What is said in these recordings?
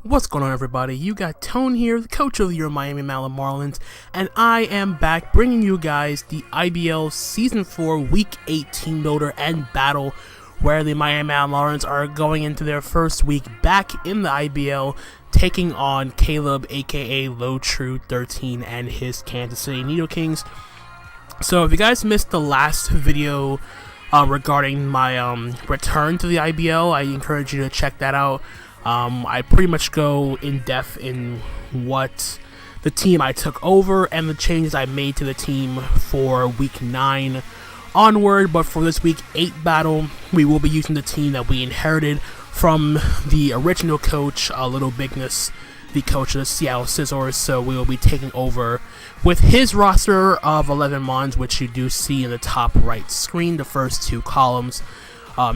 What's going on, everybody? You got Tone here, the coach of your Miami Marlins, and I am back bringing you guys the IBL Season 4 Week 8 team builder and battle, where the Miami Marlins are going into their first week back in the IBL, taking on Caleb, aka Low True 13, and his Kansas City Nidokings. So if you guys missed the last video regarding my return to the IBL, I encourage you to check that out. I pretty much go in depth in what the team I took over and the changes I made to the team for week 9 onward. But for this week 8 battle, we will be using the team that we inherited from the original coach, Little Bigness, the coach of the Seattle Scissors. So we will be taking over with his roster of 11 Mons, which you do see in the top right screen, the first 2 columns.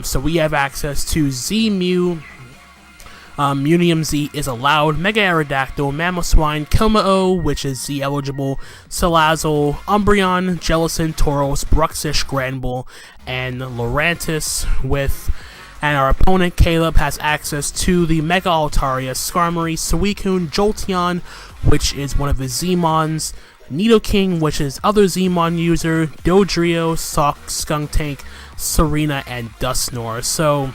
So we have access to Z Mew, Munium Z is allowed, Mega Aerodactyl, Mamoswine, Komao, which is Z eligible, Salazzle, Umbreon, Jellicent, Tauros, Bruxish, Granbull, and Lurantis and our opponent Caleb has access to the Mega Altaria, Skarmory, Suicune, Jolteon, which is one of his Z-Mons, Nidoking, which is other Z-Mon user, Dodrio, Skuntank, Serena, and Dusknoir. So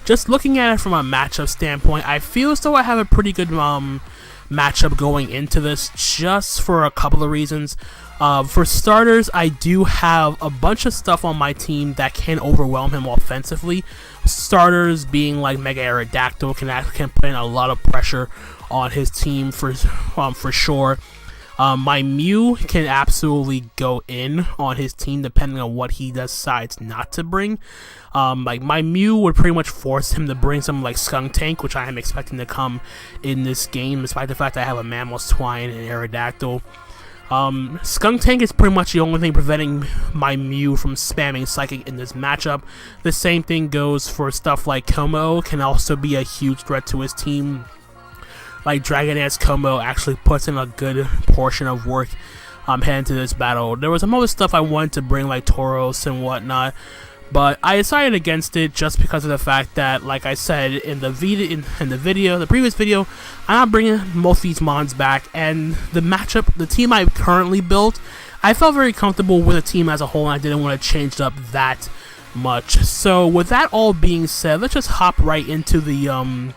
just looking at it from a matchup standpoint, I feel as though I have a pretty good matchup going into this, just for a couple of reasons. For starters, I do have a bunch of stuff on my team that can overwhelm him offensively. Starters being like Mega Aerodactyl can put in a lot of pressure on his team for sure. My Mew can absolutely go in on his team depending on what he decides not to bring. Like my Mew would pretty much force him to bring something like Skuntank, which I am expecting to come in this game, despite the fact that I have a Mamoswine and Aerodactyl. Skuntank is pretty much the only thing preventing my Mew from spamming Psychic in this matchup. The same thing goes for stuff like Komao, can also be a huge threat to his team. Like Dragonance Komao actually puts in a good portion of work heading to this battle. There was some other stuff I wanted to bring, like Tauros and whatnot, but I decided against it just because of the fact that, like I said in the previous video, I'm not bringing most of these Mons back, and the matchup, the team I currently built, I felt very comfortable with the team as a whole, and I didn't want to change it up that much. So with that all being said, let's just hop right into the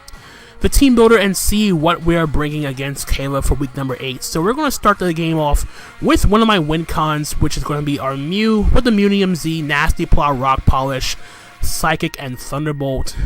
team builder and see what we are bringing against Caleb for week number 8. So we're going to start the game off with one of my win cons, which is going to be our Mew with the Munium Z, Nasty Plow, Rock Polish, Psychic, and Thunderbolt.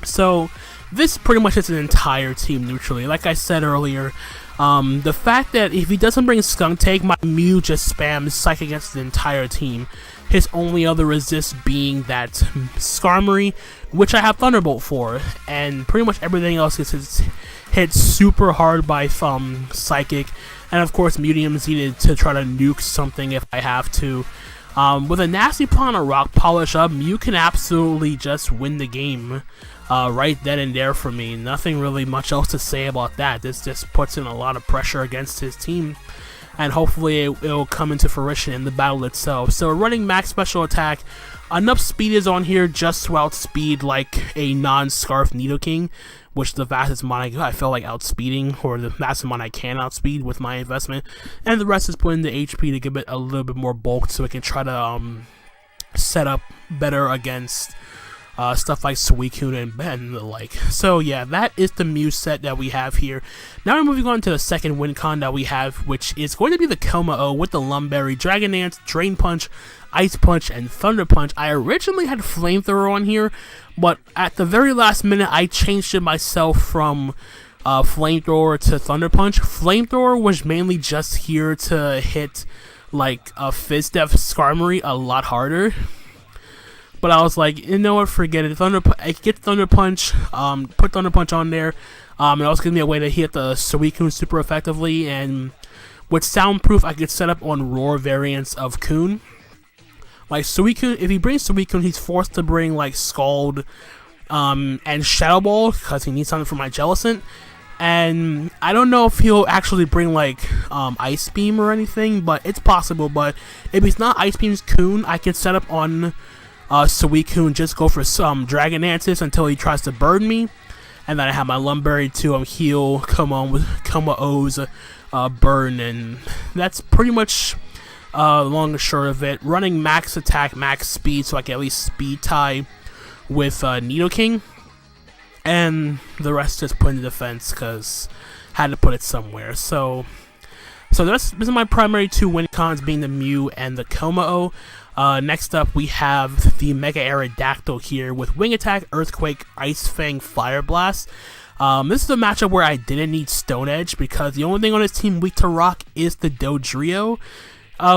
So this pretty much is an entire team neutrally. Like I said earlier, the fact that if he doesn't bring Skuntank, my Mew just spams Psychic against the entire team. His only other resist being that Skarmory, which I have Thunderbolt for, and pretty much everything else is hit super hard by Psychic, and of course Munium Z to try to nuke something if I have to. With a Nasty Plow and a Rock Polish up, Mew can absolutely just win the game right then and there for me. Nothing really much else to say about that. This just puts in a lot of pressure against his team, and hopefully it will come into fruition in the battle itself. So we're running max special attack. Enough speed is on here just to outspeed like a non-Scarf Nidoking, which is the fastest mon I feel like outspeeding, or the fastest mon I can outspeed with my investment. And the rest is put into HP to give it a little bit more bulk so it can try to set up better against stuff like Suicune and the like. So yeah, that is the Mew set that we have here. Now we're moving on to the second win con that we have, which is going to be the Komao with the Lumberry, Dragonance, Drain Punch, Ice Punch, and Thunder Punch. I originally had Flamethrower on here, but at the very last minute I changed it myself from Flamethrower to Thunder Punch. Flamethrower was mainly just here to hit like a Fizz Def Skarmory a lot harder. But I was like, you know what, forget it. I get Thunder Punch, put Thunder Punch on there. It also gives me a way to hit the Suicune super effectively. And with Soundproof, I could set up on Roar variants of Coon. Like Suicune, if he brings Suicune, he's forced to bring like Scald and Shadow Ball because he needs something for my Jellicent. And I don't know if he'll actually bring like Ice Beam or anything, but it's possible. But if he's not Ice Beam's Coon, I can set up on Suicune, just go for some Dragonances until he tries to burn me, And then I have my Lumberry to heal, come on with O's burn, and that's pretty much long and short of it. Running max attack, max speed, so I can at least speed tie with Nidoking, and the rest just put in the defense because I had to put it somewhere. So this is my primary two win cons, being the Mew and the Kommo-o. Next up, we have the Mega Aerodactyl here with Wing Attack, Earthquake, Ice Fang, Fire Blast. This is a matchup where I didn't need Stone Edge because the only thing on his team weak to Rock is the Dodrio,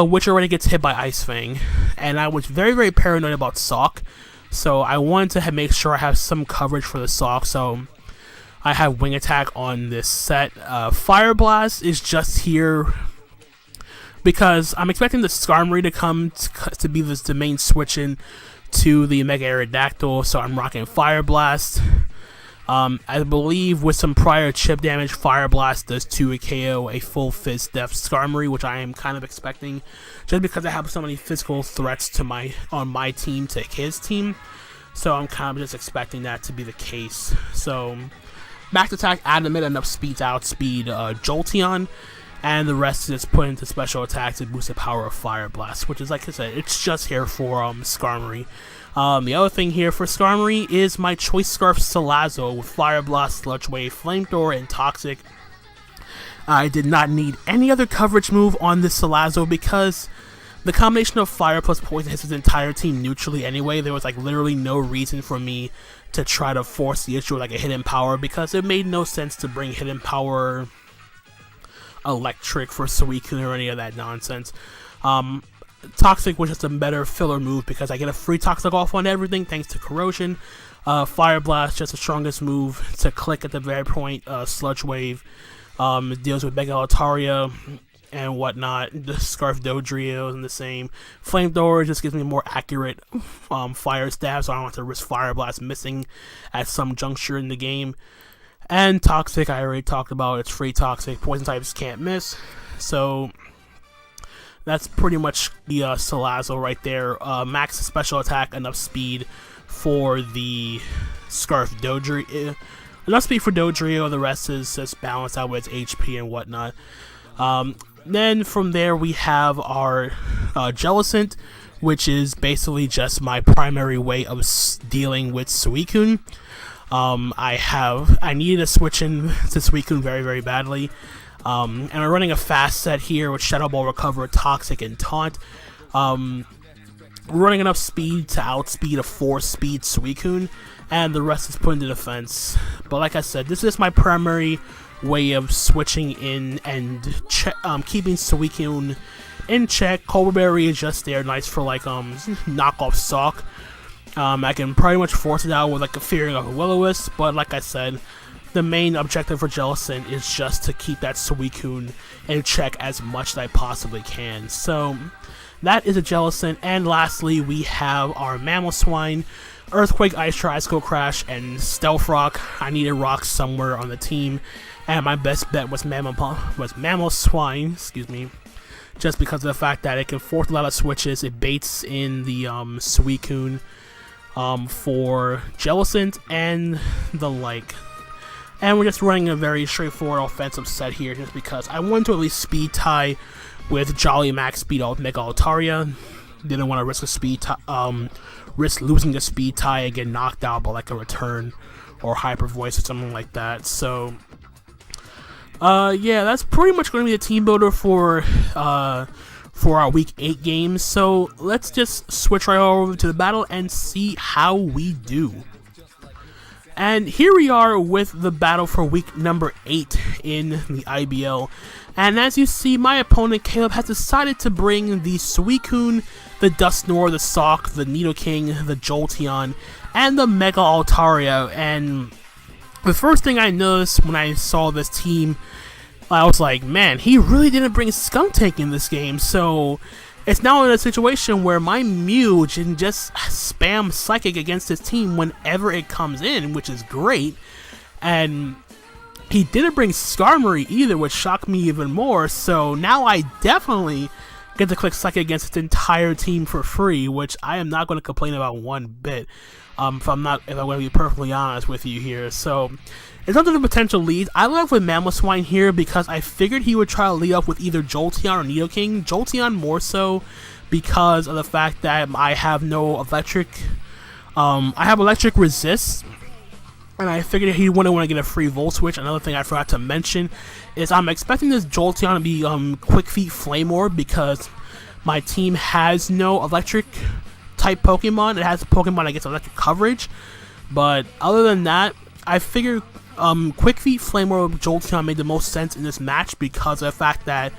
which already gets hit by Ice Fang. And I was very, very paranoid about Sawk, so I wanted to make sure I have some coverage for the Sawk, so I have Wing Attack on this set. Fire Blast is just here because I'm expecting the Skarmory to come to be the main switch in to the Mega Aerodactyl, so I'm rocking Fire Blast. I believe with some prior chip damage, Fire Blast does 2 KO a full Fizz Def Skarmory, which I am kind of expecting, just because I have so many physical threats to on my team to his team. So I'm kind of just expecting that to be the case. So max attack, Adamant, enough speed to outspeed Jolteon, and the rest is put into special attacks to boost the power of Fire Blast, which is, like I said, it's just here for Skarmory. The other thing here for Skarmory is my Choice Scarf Salazzle with Fire Blast, Sludge Wave, Flamethrower, and Toxic. I did not need any other coverage move on this Salazzle because the combination of Fire plus Poison hits his entire team neutrally anyway. There was like literally no reason for me to try to force the issue with like a Hidden Power, because it made no sense to bring Hidden Power Electric for Suicune or any of that nonsense. Toxic was just a better filler move because I get a free Toxic off on everything thanks to Corrosion. Fire Blast, just the strongest move to click at the very point. Sludge Wave deals with Mega Altaria and whatnot. The Scarf Dodrio is the same. Flamethrower just gives me more accurate fire stab, so I don't have to risk Fire Blast missing at some juncture in the game. And Toxic, I already talked about. It's free Toxic. Poison types can't miss. So that's pretty much the Salazzle right there. Max special attack, enough speed for the Scarf Dodrio. Enough speed for Dodrio, the rest is just balanced out with its HP and whatnot. Then from there we have our Jellicent, which is basically just my primary way of dealing with Suicune. I needed to switch in to Suicune very, very badly. And I'm running a fast set here with Shadow Ball, Recover, Toxic, and Taunt. Running enough speed to outspeed a 4-speed Suicune, and the rest is put into defense. But like I said, this is my primary way of switching in and keeping Suicune in check. Cobra Berry is just there, nice for like knockoff Sawk. I can pretty much force it out with like a Fearing of a Will-O-Wisp, but like I said, the main objective for Jellicent is just to keep that Suicune in check as much as I possibly can. So that is a Jellicent. And lastly, we have our Mamoswine, Earthquake, Ice Tricycle Crash, and Stealth Rock. I needed rocks somewhere on the team, and my best bet was Mamoswine, excuse me, just because of the fact that it can force a lot of switches. It baits in the Suicune for Jellicent and the like. And we're just running a very straightforward offensive set here just because I wanted to at least speed tie with Jolly Max Speed out with Mega Altaria. Didn't want to risk losing the speed tie and get knocked out by like a Return or Hyper Voice or something like that. So yeah, that's pretty much going to be the team builder for our Week 8 games. So let's just switch right over to the battle and see how we do. And here we are with the battle for week number 8 in the IBL. And as you see, my opponent Caleb has decided to bring the Suicune, the Dusknoir, the Sawk, the Nidoking, the Jolteon, and the Mega Altaria. And the first thing I noticed when I saw this team, I was like, man, he really didn't bring Skuntank in this game. So it's now in a situation where my Mew can just spam Psychic against his team whenever it comes in, which is great. And he didn't bring Skarmory either, which shocked me even more. So now I definitely get to click Psychic against its entire team for free, which I am not going to complain about one bit. If I'm going to be perfectly honest with you here. So, in terms of the potential leads, I led off with Mamoswine here because I figured he would try to lead off with either Jolteon or Nidoking. Jolteon more so because of the fact that I have no electric. I have electric resist, and I figured he wouldn't want to get a free Volt Switch. Another thing I forgot to mention is I'm expecting this Jolteon to be Quick Feet Flame Orb because my team has no electric type Pokemon. It has a Pokemon that gets electric coverage, but other than that, I figured Quick Feet Flame Orb Jolteon made the most sense in this match because of the fact that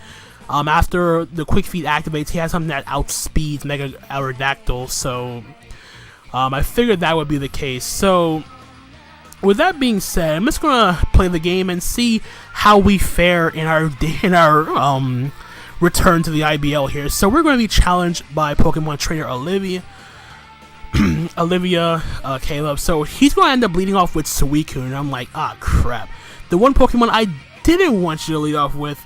after the Quick Feet activates, he has something that outspeeds Mega Aerodactyl, so I figured that would be the case. So with that being said, I'm just gonna play the game and see how we fare in our return to the IBL here. So we're going to be challenged by Pokemon Trainer Olivia, Caleb. So he's going to end up leading off with Suicune, and I'm like, ah, crap. The one Pokemon I didn't want you to lead off with,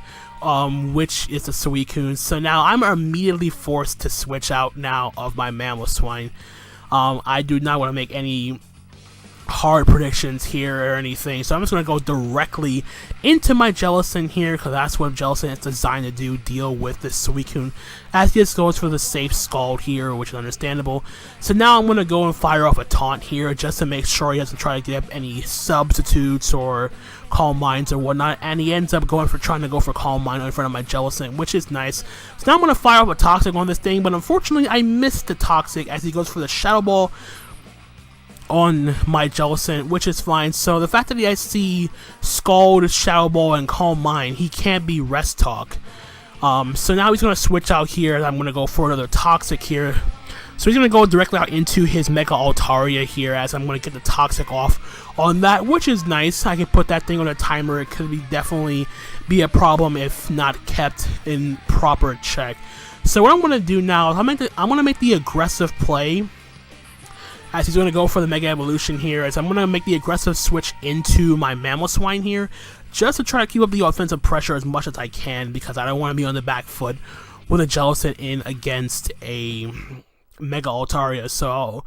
which is the Suicune. So now I'm immediately forced to switch out now of my Mamoswine. I do not want to make any hard predictions here or anything, so I'm just going to go directly into my Jellicent here because that's what Jellicent is designed to do, deal with this Suicune, as he just goes for the safe Scald here, which is understandable. So now I'm going to go and fire off a Taunt here just to make sure he doesn't try to get any substitutes or Calm Minds or whatnot, and he ends up trying to go for Calm Mind in front of my Jellicent, which is nice. So now I'm going to fire off a Toxic on this thing, but unfortunately I missed the Toxic as he goes for the Shadow Ball on my Jellicent, which is fine. So the fact that I see Scald, Shadow Ball, and Calm Mind, he can't be Rest Talk. So now he's going to switch out here, and I'm going to go for another Toxic here. So he's going to go directly out into his Mega Altaria here, as I'm going to get the Toxic off on that, which is nice. I can put that thing on a timer. It could definitely be a problem if not kept in proper check. So what I'm going to do now is I'm going to make the aggressive play, as he's going to go for the Mega Evolution here, as I'm going to make the aggressive switch into my Mamoswine here, just to try to keep up the offensive pressure as much as I can, because I don't want to be on the back foot with a Jellicent in against a Mega Altaria. So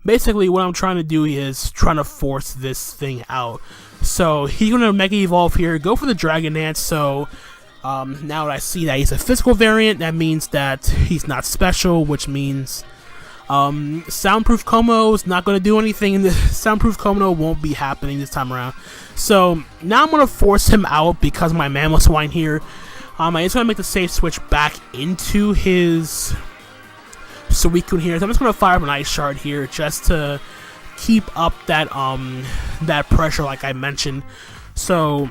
basically what I'm trying to do is trying to force this thing out. So he's going to Mega Evolve here, go for the Dragon Dance. So now that I see that he's a physical variant, that means that he's not special, which means Soundproof Como is not going to do anything, and the Soundproof Como won't be happening this time around. So now I'm going to force him out because of my Mamoswine here. I'm just going to make the safe switch back into his Suicune here. So I'm just going to fire up an Ice Shard here just to keep up that that pressure like I mentioned. So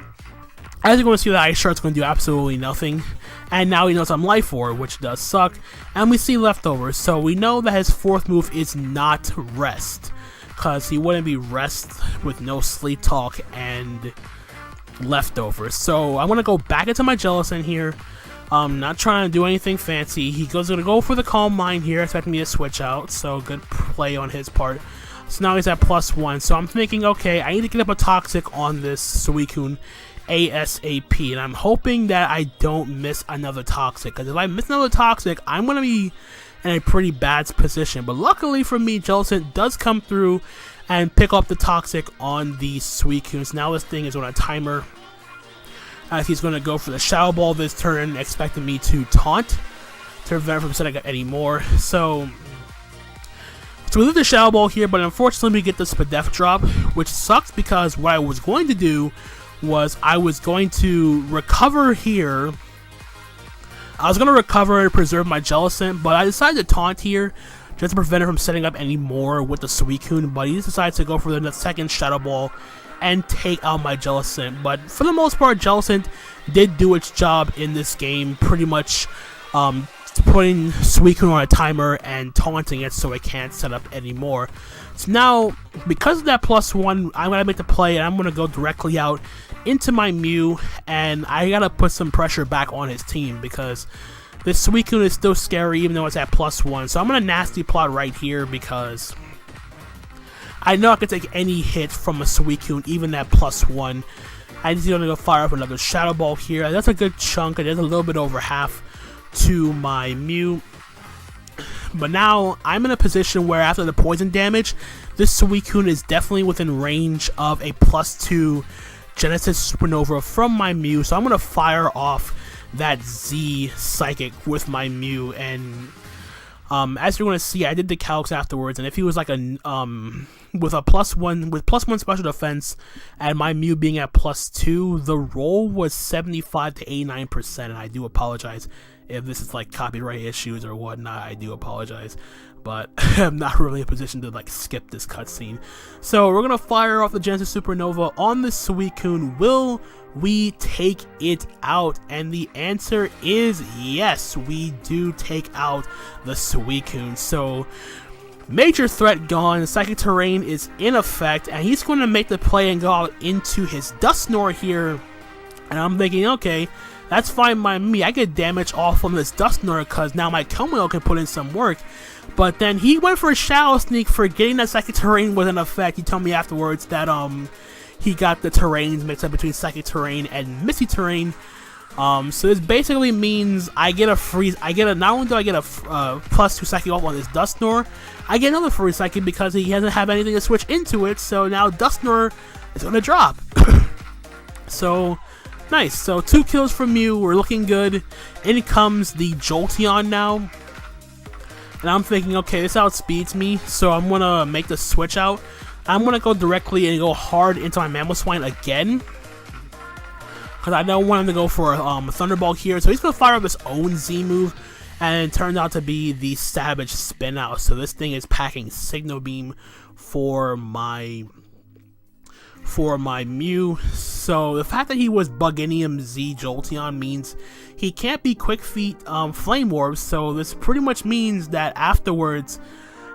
as you're going to see, the Ice Shard's going to do absolutely nothing. And now he knows I'm Life Orb, which does suck. And we see Leftovers, so we know that his fourth move is not Rest, because he wouldn't be Rest with no Sleep Talk and Leftovers. So I'm going to go back into my Jellicent here. Not trying to do anything fancy. He's going to go for the Calm Mind here, expecting me to switch out, so good play on his part. So now he's at +1, so I'm thinking, okay, I need to get up a Toxic on this Suicune ASAP, and I'm hoping that I don't miss another Toxic, because if I miss another Toxic, I'm going to be in a pretty bad position. But luckily for me, Jellicent does come through and pick up the Toxic on the Suicune. So now this thing is on a timer, as he's going to go for the Shadow Ball this turn, expecting me to taunt to prevent from setting up any more. So we leave the Shadow Ball here, but unfortunately we get the Spadef drop, which sucks because what I was going to do was I was going to recover here. I was going to recover and preserve my Jellicent, but I decided to taunt here just to prevent it from setting up any more with the Suicune, but he just decides to go for the second Shadow Ball and take out my Jellicent. But for the most part, Jellicent did do its job in this game, pretty much putting Suicune on a timer and taunting it so it can't set up anymore. So now, because of that +1, I'm going to make the play, and I'm going to go directly out into my Mew, and I got to put some pressure back on his team, because this Suicune is still scary even though it's at +1. So I'm going to Nasty Plot right here, because I know I can take any hit from a Suicune, even at +1. I'm just going to go fire up another Shadow Ball here. That's a good chunk, and there's a little bit over half to my Mew. But now I'm in a position where after the poison damage, this Suicune is definitely within range of a +2 Genesis Supernova from my Mew. So I'm going to fire off that Z Psychic with my Mew. And as you're going to see, I did the calcs afterwards. And if he was like a with a +1 special defense and my Mew being at +2, the roll was 75 to 89%. And I do apologize if this is like copyright issues or whatnot. I do apologize, but I'm not really in a position to like skip this cutscene. So we're gonna fire off the Genesis Supernova on the Suicune. Will we take it out? And the answer is yes, we do take out the Suicune. So major threat gone, Psychic Terrain is in effect, and he's going to make the play and go out into his Dusknoir here. And I'm thinking, okay, that's fine by me. I get damage off from this Dusknoir because now my Kommo can put in some work. But then he went for a Shadow Sneak, forgetting that Psychic Terrain was in effect. He told me afterwards that he got the terrains mixed up between Psychic Terrain and Misty Terrain. So this basically means I get a free. Not only do I get a +2 Psychic off on this Dusknoir, I get another free Psychic because he doesn't have anything to switch into it. So now Dusknoir is gonna drop. So nice. So 2 kills from Mew. We're looking good. In comes the Jolteon now. And I'm thinking, okay, this outspeeds me, so I'm gonna make the switch out. I'm gonna go directly and go hard into my Mamoswine again, because I don't want him to go for a Thunderbolt here. So he's gonna fire up his own Z move, and it turned out to be the Savage Spin Out. So this thing is packing Signal Beam for my Mew. So the fact that he was Buginium Z Jolteon means he can't be Quick Feet Flame Orbs. So this pretty much means that afterwards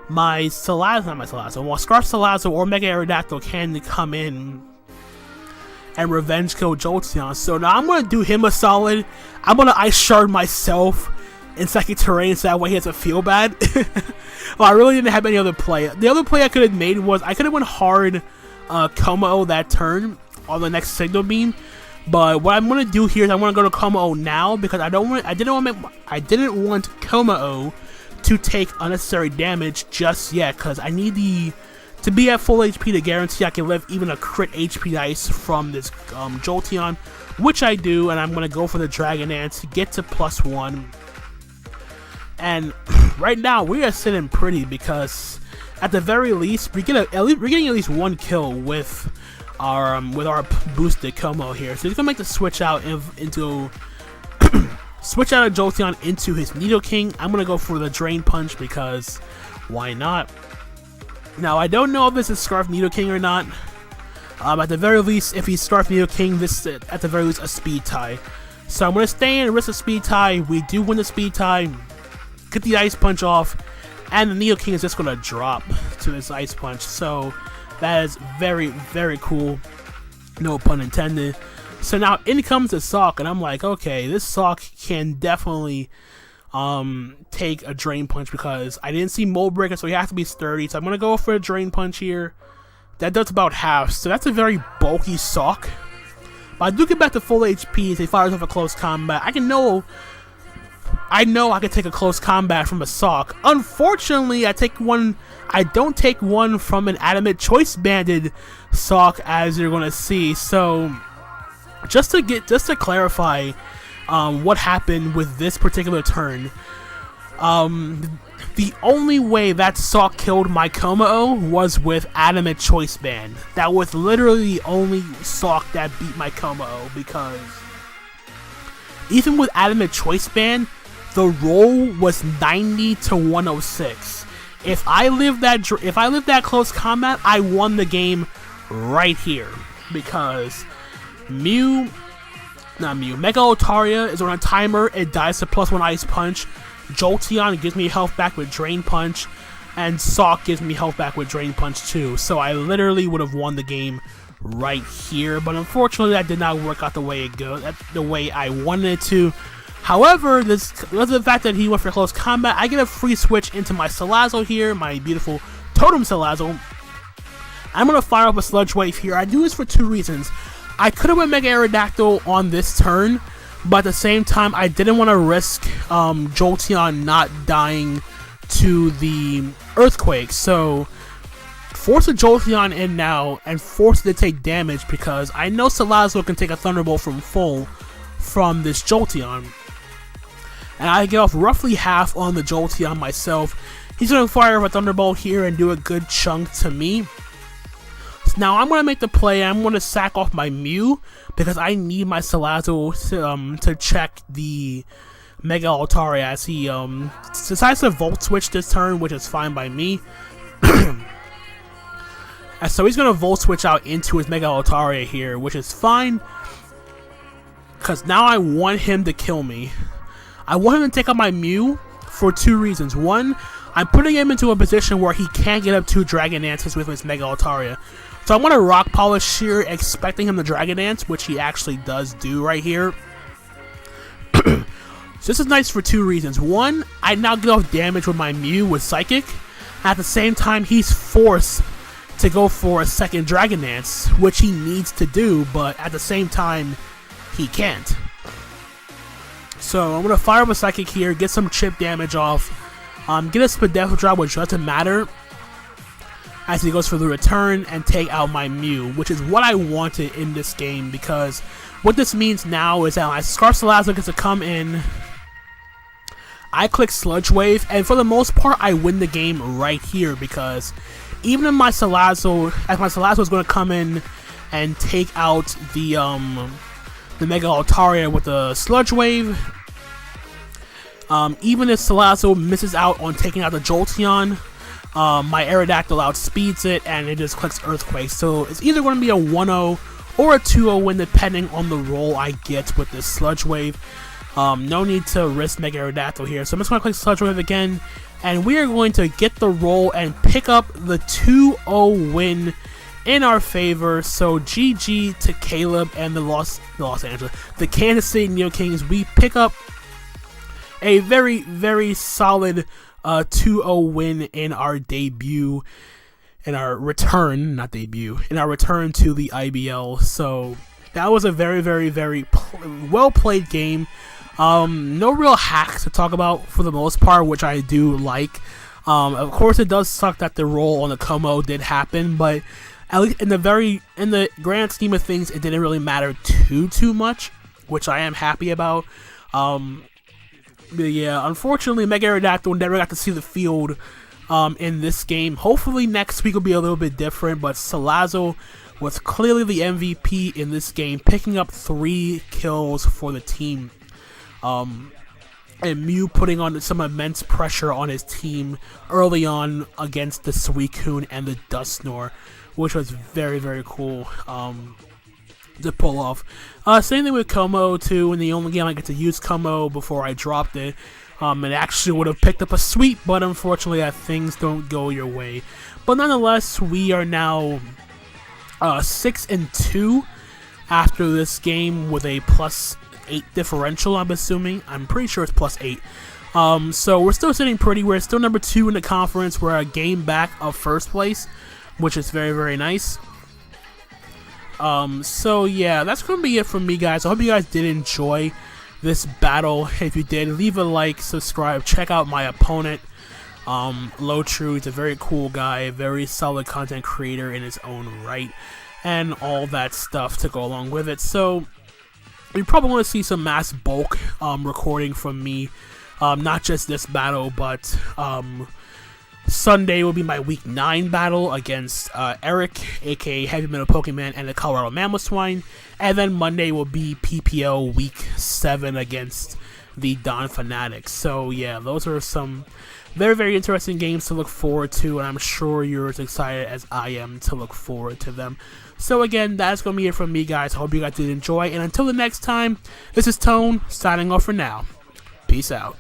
my Scarf Salazzle or Mega Aerodactyl can come in and revenge kill Jolteon. So now I'm gonna do him a solid. I'm gonna Ice Shard myself in Psychic Terrain so that way he doesn't feel bad. Well, I really didn't have any other play. The other play I could have made was I could have went hard Kommo that turn on the next Signal Beam, but what I'm gonna do here is I'm gonna go to Kommo now because I didn't want Kommo to take unnecessary damage just yet, because I need to be at full HP to guarantee I can live even a crit HP dice from this Jolteon, which I do. And I'm gonna go for the Dragon Dance to get to +1. And right now we are sitting pretty because at the very least we're getting at least 1 kill with our boosted Kommo here. So he's gonna make the switch out into switch out of Jolteon into his Nidoking. I'm gonna go for the Drain Punch because why not? Now I don't know if this is Scarf Nidoking or not. At the very least, if he's Scarf Nidoking, this is at the very least a speed tie. So I'm gonna stay in and risk a speed tie. We do win the speed tie. Get the Ice Punch off. And the Nidoking is just going to drop to his Ice Punch. So that is very, very cool. No pun intended. So now in comes the Sock. And I'm like, okay, this Sock can definitely take a Drain Punch because I didn't see Mold Breaker. So he has to be sturdy. So I'm going to go for a Drain Punch here. That does about half. So that's a very bulky Sock. But I do get back to full HP if he fires off a close combat. I know I can take a close combat from a Sock. Unfortunately, I don't take one from an Adamant Choice Banded Sock, as you're gonna see. So just to clarify what happened with this particular turn, the only way that Sock killed my Kommo was with Adamant Choice Band. That was literally the only Sock that beat my Kommo, because even with Adamant Choice Band, the roll was 90 to 106. If I lived that close combat, I won the game right here, because Mega Otaria is on a timer. It dies to +1 Ice Punch. Jolteon gives me health back with Drain Punch, and Sock gives me health back with Drain Punch too. So I literally would have won the game right here, but unfortunately that did not work out the way I wanted it to. However, because of the fact that he went for close combat, I get a free switch into my Salazzle here, my beautiful Totem Salazzle. I'm going to fire up a Sludge Wave here. I do this for 2 reasons. I could have went Mega Aerodactyl on this turn, but at the same time, I didn't want to risk Jolteon not dying to the Earthquake, so force a Jolteon in now and force it to take damage, because I know Salazzle can take a Thunderbolt from full from this Jolteon. And I get off roughly half on the Jolteon myself. He's going to fire a Thunderbolt here and do a good chunk to me. So now I'm going to make the play. I'm going to sack off my Mew, because I need my Salazzle to check the Mega Altaria, as he decides to Volt Switch this turn, which is fine by me. And so he's going to Volt Switch out into his Mega Altaria here, which is fine, because now I want him to kill me. I want him to take out my Mew for two reasons. One, I'm putting him into a position where he can't get up to Dragon Dances with his Mega Altaria. So I want to Rock Polish here, expecting him to Dragon Dance, which he actually does do right here. So this is nice for two reasons. One, I now get off damage with my Mew with Psychic. At the same time, he's forced to go for a second Dragon Dance, which he needs to do, but at the same time, he can't. So I'm going to fire up a Psychic here, get some chip damage off, get a Spadef drop, which doesn't matter, as he goes for the return and take out my Mew, which is what I wanted in this game, because what this means now is that my Scarf Salazzle gets to come in, I click Sludge Wave, and for the most part, I win the game right here, because even if my Salazzle is going to come in and take out the Mega Altaria with the Sludge Wave, even if Salazzle misses out on taking out the Jolteon, my Aerodactyl outspeeds it and it just clicks Earthquake. So it's either going to be a 1-0 or a 2-0 win, depending on the roll I get with this Sludge Wave. No need to risk Mega Aerodactyl here, so I'm just going to click Sludge Wave again, and we are going to get the roll and pick up the 2-0 win in our favor. So GG to Caleb and the Kansas City Nidokings. We pick up a very, very solid 2-0 win in our debut, in our return, not debut, in our return to the IBL. So that was a very, very, very well played game. No real hacks to talk about for the most part, which I do like. Of course, it does suck that the roll on the Como did happen, but at least in the grand scheme of things, it didn't really matter too much, which I am happy about. But yeah, unfortunately, Mega Aerodactyl never got to see the field in this game. Hopefully next week will be a little bit different, but Salazzle was clearly the MVP in this game, picking up 3 kills for the team. And Mew putting on some immense pressure on his team early on against the Suicune and the Dusknoir, which was very, very cool to pull off. Same thing with Como too. In the only game I get to use Como before I dropped it, it actually would have picked up a sweep, but unfortunately things don't go your way. But nonetheless, we are now 6-2 after this game with a +8 differential, I'm assuming. I'm pretty sure it's +8. So we're still sitting pretty. We're still number 2 in the conference. We're a game back of first place, which is very, very nice. So yeah, that's going to be it from me, guys. I hope you guys did enjoy this battle. If you did, leave a like, subscribe, check out my opponent. Lotru is a very cool guy, a very solid content creator in his own right, and all that stuff to go along with it. So you probably want to see some mass bulk recording from me, not just this battle, but Sunday will be my week 9 battle against Eric, aka Heavy Metal Pokemon, and the Colorado Mamoswine, and then Monday will be PPO week 7 against the Don Fanatics. So yeah, those are some very, very interesting games to look forward to, and I'm sure you're as excited as I am to look forward to them. So again, that's going to be it from me, guys. I hope you guys did enjoy, and until the next time, this is Tone, signing off for now. Peace out.